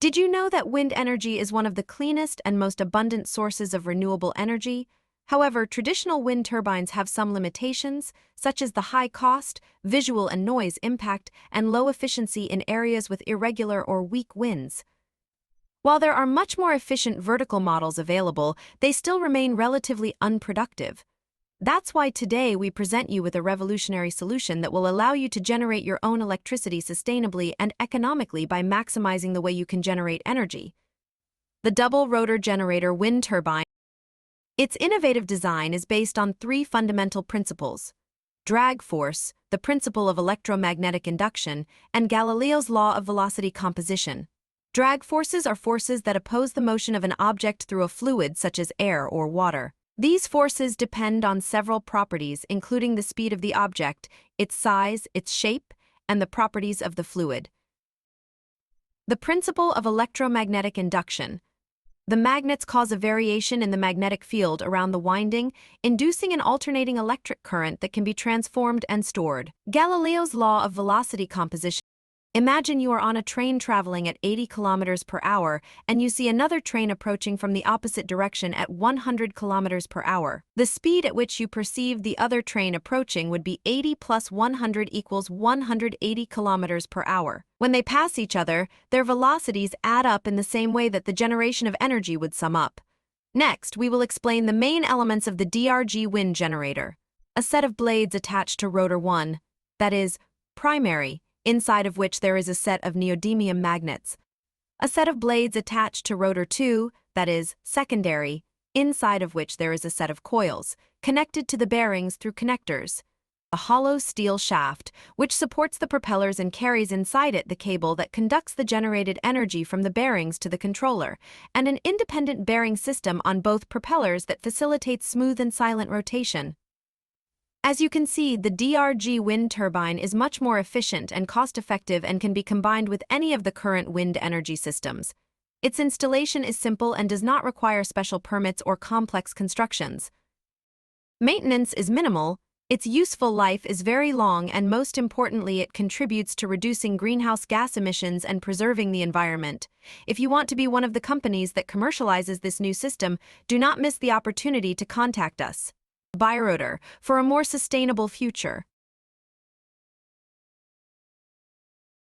Did you know that wind energy is one of the cleanest and most abundant sources of renewable energy? However, traditional wind turbines have some limitations, such as the high cost, visual and noise impact, and low efficiency in areas with irregular or weak winds. While there are much more efficient vertical models available, they still remain relatively unproductive. That's why today we present you with a revolutionary solution that will allow you to generate your own electricity sustainably and economically by maximizing the way you can generate energy. The double rotor generator wind turbine. Its innovative design is based on three fundamental principles: drag force, the principle of electromagnetic induction, and Galileo's law of velocity composition. Drag forces are forces that oppose the motion of an object through a fluid such as air or water. These forces depend on several properties, including the speed of the object, its size, its shape, and the properties of the fluid. The principle of electromagnetic induction. The magnets cause a variation in the magnetic field around the winding, inducing an alternating electric current that can be transformed and stored. Galileo's law of velocity composition. Imagine you are on a train traveling at 80 kilometers per hour and you see another train approaching from the opposite direction at 100 kilometers per hour. The speed at which you perceive the other train approaching would be 80 plus 100 equals 180 kilometers per hour. When they pass each other, their velocities add up in the same way that the generation of energy would sum up. Next, we will explain the main elements of the DRG wind generator. A set of blades attached to rotor 1, that is, primary, inside of which there is a set of neodymium magnets. A set of blades attached to rotor 2, that is, secondary, inside of which there is a set of coils, connected to the bearings through connectors. A hollow steel shaft, which supports the propellers and carries inside it the cable that conducts the generated energy from the bearings to the controller, and an independent bearing system on both propellers that facilitates smooth and silent rotation. As you can see, the DRG wind turbine is much more efficient and cost-effective and can be combined with any of the current wind energy systems. Its installation is simple and does not require special permits or complex constructions. Maintenance is minimal, its useful life is very long, and most importantly, it contributes to reducing greenhouse gas emissions and preserving the environment. If you want to be one of the companies that commercializes this new system, do not miss the opportunity to contact us. Birotor, for a more sustainable future.